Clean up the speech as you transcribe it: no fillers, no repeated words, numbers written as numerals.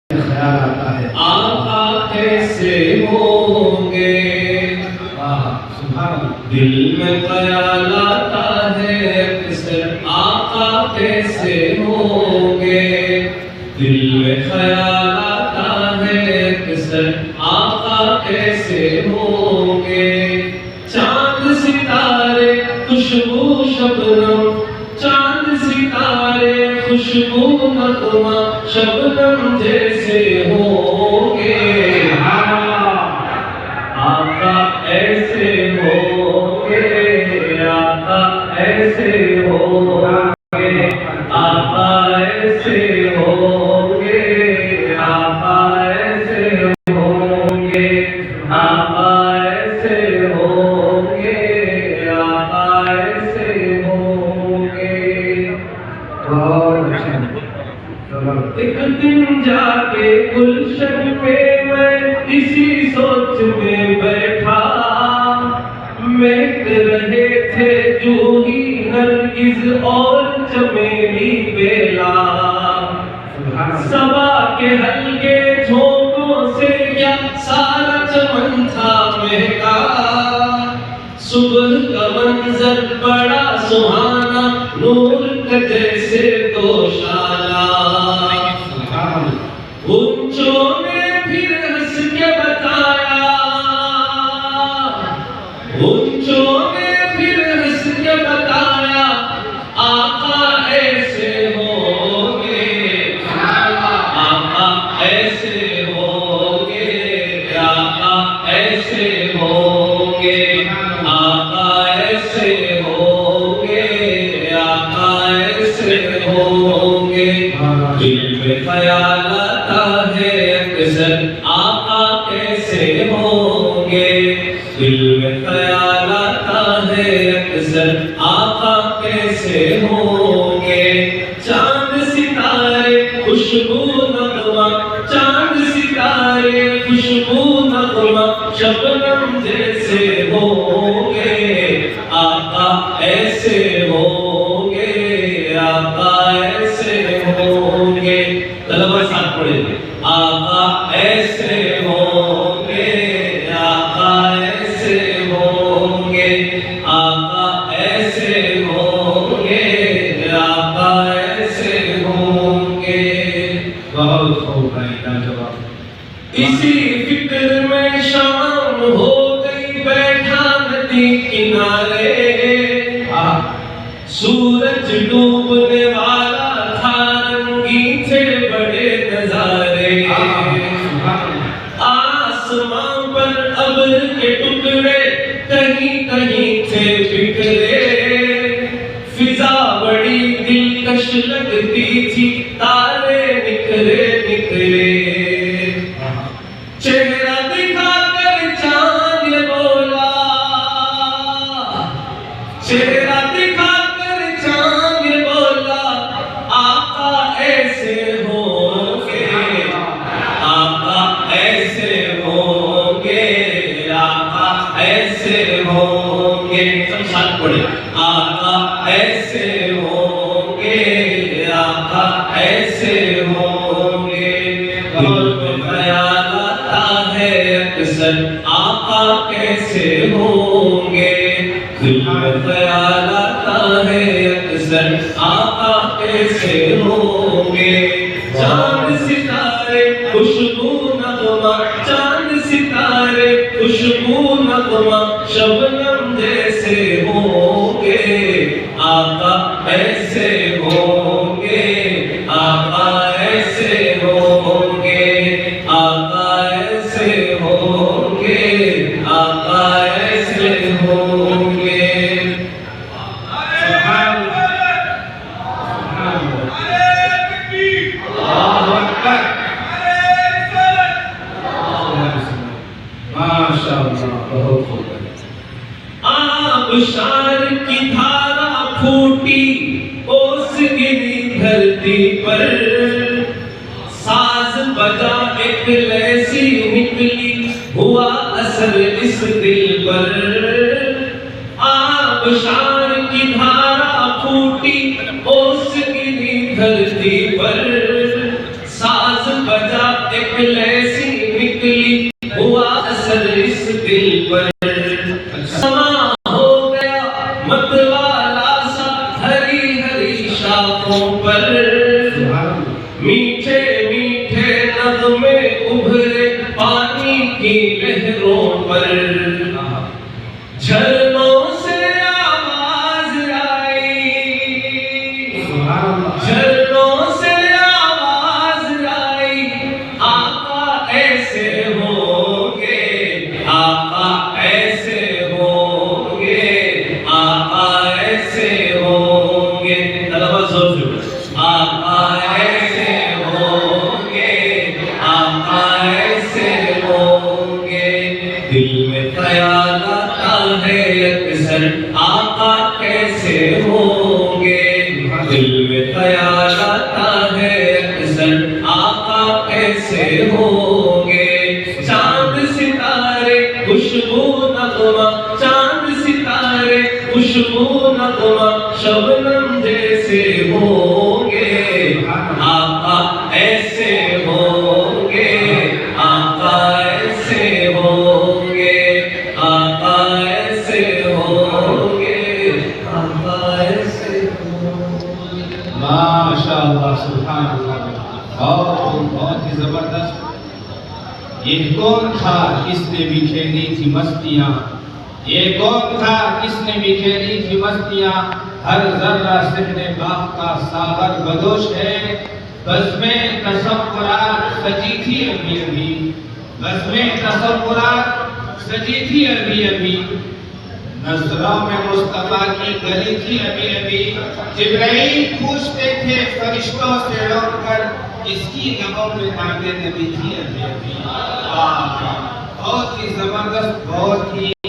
ख्याल आता है आका कैसे होंगे, सुभान अल्लाह। दिल में ख्याल आता है अक्सर आका कैसे होंगे, दिल में ख्याल आता है अक्सर आका कैसे होंगे। चांद सितारे खुशबू शबनम, चांद सितारे खुशबू नगमा शबनम जैसे होंगे। आका ऐसे होंगे, आका ऐसे होंगे, आका ऐसे होंगे, आका ऐसे होंगे, आका ऐसे होंगे, आका ऐसे होंगे। बहुत अच्छा। एक दिन जाके गुलशन में मैं इसी सोच में बैठा, महक रहे थे जूही नरगिस और चमेली बेला। सबा के हल्के झोंकों से क्या सारा चमन था महका। सुबह का मंजर बड़ा सुहाना, नूर का जैसे दोशाला। उच्चों ने फिर हंस के बताया, उच्चों ने फिर हंस के बताया, आका ऐसे होंगे, आका ऐसे होंगे, आका ऐसे होंगे, आका ऐसे होंगे, आका ऐसे होंगे। दिल में ख्याल आता है अक्सर आका कैसे होंगे, दिल में ख्याल आता है अक्सर आका कैसे होंगे। चांद सितारे खुशबू नगमा, चांद सितारे खुशबू नगमा शबनम जैसे होंगे। आका ऐसे होंगे, आका ऐसे होंगे। तलबा साथ पढ़े, आका ऐसे होंगे, आका ऐसे होंगे, आका ऐसे होंगे, आका ऐसे होंगे। बहुत खूब है लाजवाब। इसी फिक्र में शाम हो गई, बैठा नदी किनारे। सूरज डूबने वाला था, रंगीन थे बड़े नजारे। आसमां पर अब्र के टुकड़े कहीं कहीं थे बिखरे। फिजा बड़ी दिलकश लगती थी, तारे निखरे निखरे। चेहरा दिखाकर चांद ये बोला, चेहरा दिखाकर चांद ये बोला, आका ऐसे होंगे, आका ऐसे होंगे, आका ऐसे होंगे। सब साथ पढ़े, आका ऐसे होंगे, आका ऐसे होंगे। दिल में ख्याल आता है अक्सर आका कैसे होंगे, दिल में ख्याल आता है अक्सर आका कैसे होंगे। चांद सितारे खुशबू नगमा, चांद सितारे खुशबू नगमा शबनम जैसे होंगे। आका ऐसे होंगे, आका ऐसे होंगे, आका ऐसे होंगे, आका ऐसे होंगे। माशाअल्लाह, बहुत खूब है। आबशार की धारा फूटी, ओस गिरी धरती पर। साज बजा एक लैसी निकली, हुआ असर इस दिल पर। आबशार की धारा फूटी, ओस गिरी धरती पर। साज बजा एक लैसी निकली, हुआ असर इस दिल पर। समा हो गया मतवाला सा हरी हरी शाखों पर। मीठे मीठे नगमे उभरे पानी की लहरों पर। झरनों से आवाज आई, झरनों से आवाज आई, आका ऐसे होंगे, आका ऐसे होंगे, आका ऐसे होंगे। तलबा जोर से आका ऐसे होंगे, आका ऐसे होंगे। दिल में ख्याल आता है अक्सर, आका कैसे होंगे। दिल में ख्याल आता है अक्सर, आका कैसे होंगे। चांद सितारे खुशबू नगमा, चांद सितारे खुशबू नगमा, शबनम जैसे होंगे, आका ऐसे होंगे, आका ऐसे होंगे, आका ऐसे होंगे, आका ऐसे होंगे। माशाअल्लाह, सुभान अल्लाह। बहुत ही जबरदस्त। ये कौन था किसने बिखेरी थी मस्तियाँ, ये कौन था किसने बिखेरी थी मस्तियाँ। हर जर्रा सिहरे बाप का सागर बदोश है। बज़्म-ए तसव्वुरात सजी थी अभी अभी, बज़्म-ए तसव्वुरात सजी थी अभी अभी। नज़रों में मुस्तफा की गली थी अभी अभी। जिब्राइल पूछते थे फरिश्तों से रोककर, इसकी लबों में नामे नबी थी अभी अभी। बहुत ही जबरदस्त, बहुत ही